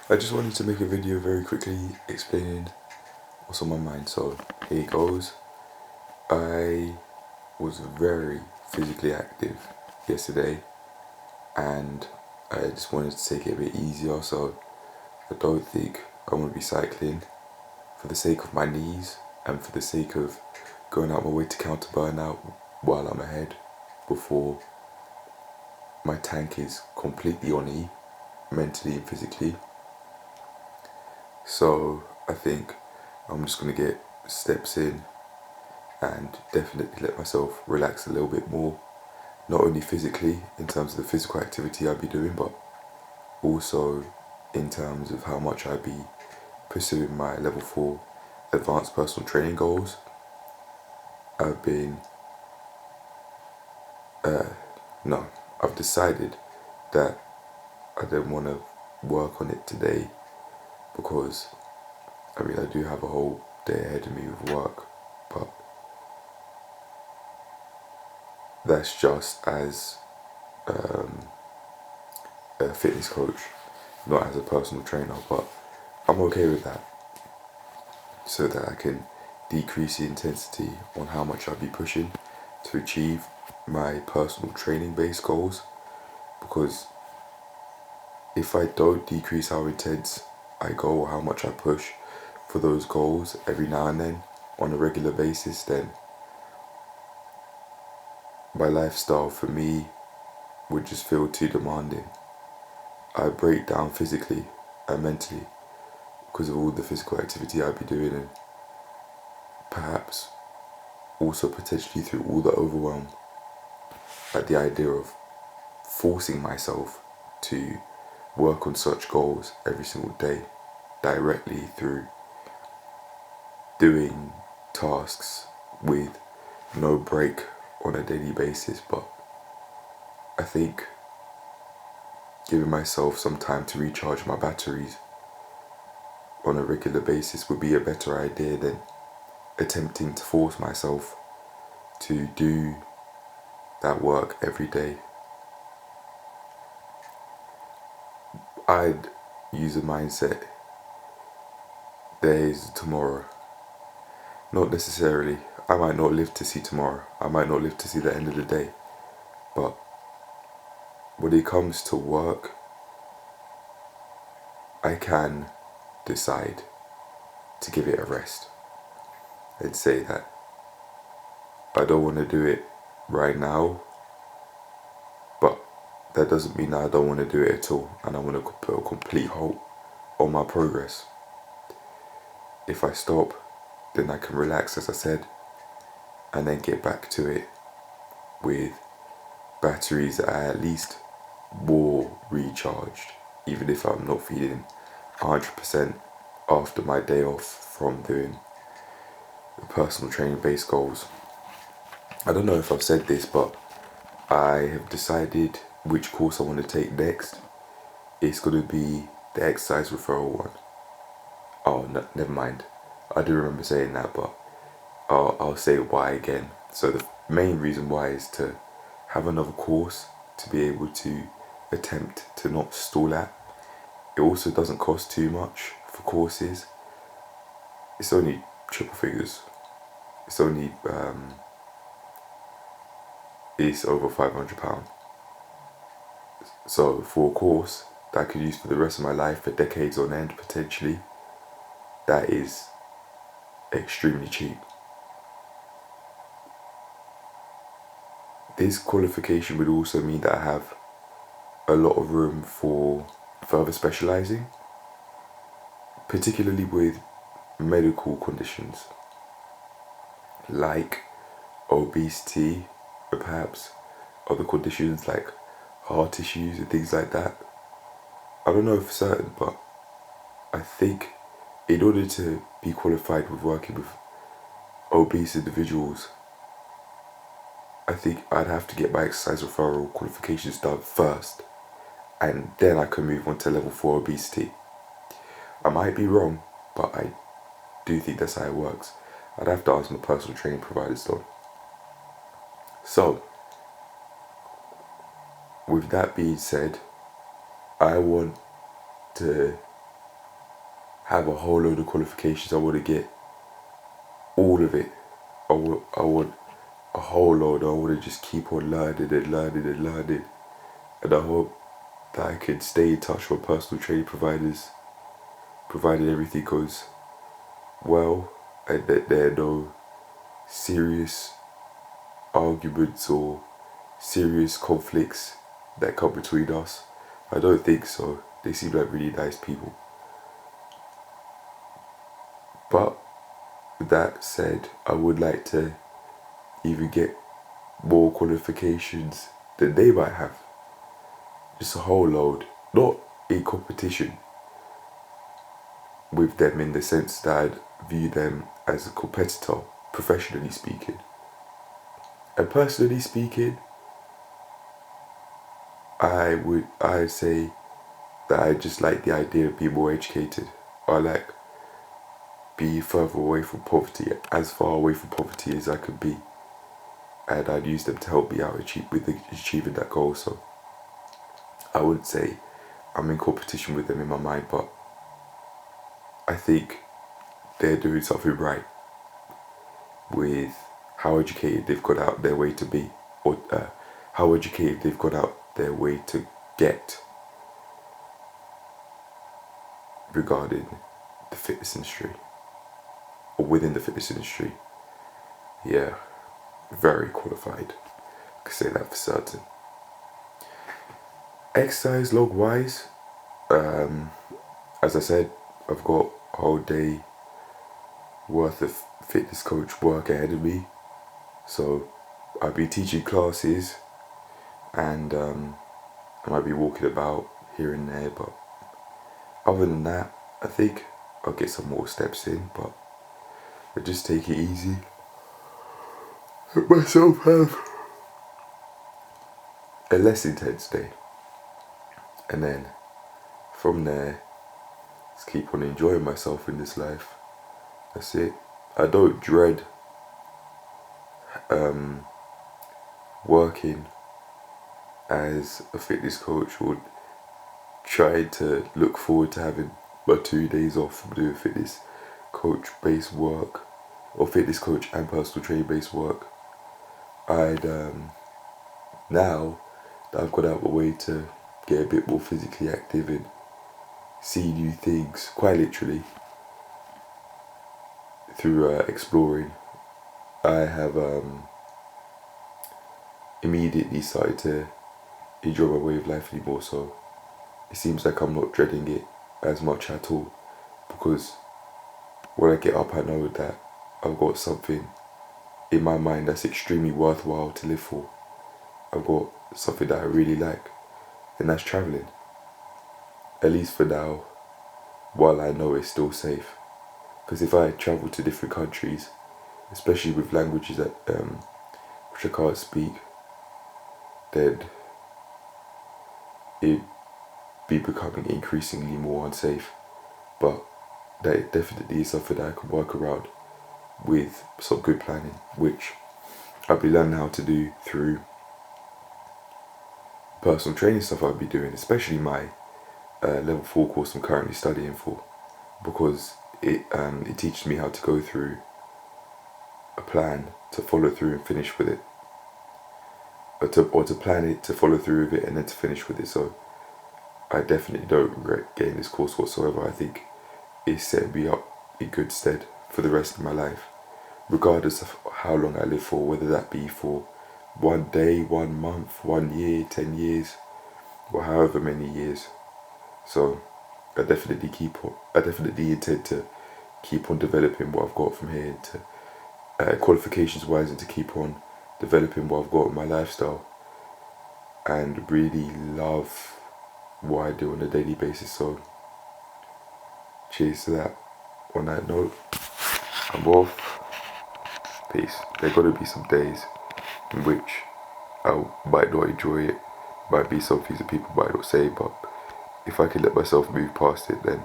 I just wanted to make a video very quickly explaining what's on my mind. So here it goes. I was very physically active yesterday and I just wanted to take it a bit easier, so I don't think I'm going to be cycling for the sake of my knees and for the sake of going out my way to counter burnout while I'm ahead before my tank is completely on E, mentally and physically. So I think I'm just going to get steps in and definitely let myself relax a little bit more, not only physically in terms of the physical activity I'll be doing, but also in terms of how much I'll be pursuing my level 4 advanced personal training goals. I've been, no, I've decided that I don't want to work on it today because, I do have a whole day ahead of me with work, but that's just as a fitness coach, not as a personal trainer, but I'm okay with that so that I can decrease the intensity on how much I'll be pushing to achieve my personal training based goals, because if I don't decrease how intense I go or how much I push for those goals every now and then on a regular basis, then my lifestyle for me would just feel too demanding. I break down physically and mentally because of all the physical activity I'd be doing, and perhaps also potentially through all the overwhelm, like the idea of forcing myself to work on such goals every single day directly through doing tasks with no break on a daily basis. But I think giving myself some time to recharge my batteries on a regular basis would be a better idea than attempting to force myself to do that work every day. I'd use a mindset, there is tomorrow. Not necessarily, I might not live to see tomorrow, I might not live to see the end of the day, but when it comes to work, I can decide to give it a rest and say that I don't want to do it right now, but that doesn't mean that I don't want to do it at all and I want to put a complete halt on my progress. If I stop, then I can relax, as I said, and then get back to it with batteries that are at least more recharged, even if I'm not feeling 100% after my day off from doing the personal training based goals. I don't know if I've said this, but I have decided which course I want to take next. It's going to be the exercise referral one. Oh, no, never mind. I do remember saying that, but I'll say why again. So the main reason why is to have another course to be able to attempt to not stall at. It also doesn't cost too much for courses. It's only triple figures. It's only it's over £500. So for a course that I could use for the rest of my life for decades on end potentially, that is extremely cheap. This qualification would also mean that I have a lot of room for further specializing, particularly with medical conditions like obesity, or perhaps other conditions like heart issues and things like that. I don't know for certain, but I think in order to be qualified with working with obese individuals, I think I'd have to get my exercise referral qualifications done first, and then I can move on to level 4 obesity. I might be wrong, but I do think that's how it works. I'd have to ask my personal training providers though. So, with that being said, I want to have a whole load of qualifications. I want to get all of it. I want a whole load. I want to just keep on learning and learning and learning. And I hope that I can stay in touch with personal training providers, provided everything goes well and that there are no serious arguments or serious conflicts that come between us. I don't think so. They seem like really nice people. But with that said, I would like to even get more qualifications than they might have. Just a whole load. Not in competition with them in the sense that I'd view them as a competitor, professionally speaking. And personally speaking, I'd say that I just like the idea of being more educated. I like be further away from poverty, as far away from poverty as I could be. And I'd use them to help me out with achieving that goal. So I wouldn't say I'm in competition with them in my mind, but I think they're doing something right with how educated they've got out their way to be, or how educated they've got out their way to get regarding the fitness industry, or within the fitness industry. Yeah, very qualified. I can say that for certain. Exercise log wise, as I said, I've got a whole day worth of fitness coach work ahead of me. So I'll be teaching classes and I might be walking about here and there, but other than that, I think I'll get some more steps in, but I'll just take it easy. Let myself have a less intense day. And then from there, just keep on enjoying myself in this life. That's it. I don't dread working as a fitness coach or trying to look forward to having my 2 days off from doing fitness coach based work, or fitness coach and personal training based work. I'd now that I've got out my way to get a bit more physically active and see new things, quite literally, through exploring, I have immediately started to enjoy my way of life anymore. So it seems like I'm not dreading it as much at all, because when I get up I know that I've got something in my mind that's extremely worthwhile to live for. I've got something that I really like, and that's travelling. At least for now, while I know it's still safe. Because if I travel to different countries, especially with languages that which I can't speak, then it'd be becoming increasingly more unsafe. But that definitely is something that I can work around with some good planning, which I'll be learning how to do through personal training stuff I'll be doing, especially my level 4 course I'm currently studying for, because it teaches me how to go through a plan, to follow through and finish with it, or to plan it, to follow through with it, and then to finish with it. So I definitely don't regret getting this course whatsoever. I think it's set me up in good stead for the rest of my life, regardless of how long I live for, whether that be for 1 day, 1 month, 1 year, 10 years, or however many years. So I definitely intend to keep on developing what I've got from here, to qualifications wise, and to keep on developing what I've got in my lifestyle, and really love what I do on a daily basis. So cheers to that. On that note, I'm off. Peace. There are gonna be some days in which I might not enjoy it, might be some things that people might not say, but if I can let myself move past it, then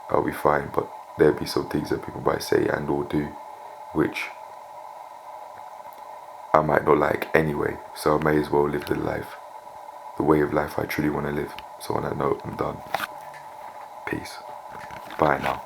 I'll be fine. But there'll be some things that people might say and or do which I might not like anyway, so I may as well live the way of life I truly want to live. So on that note, I'm done. Peace. Bye now.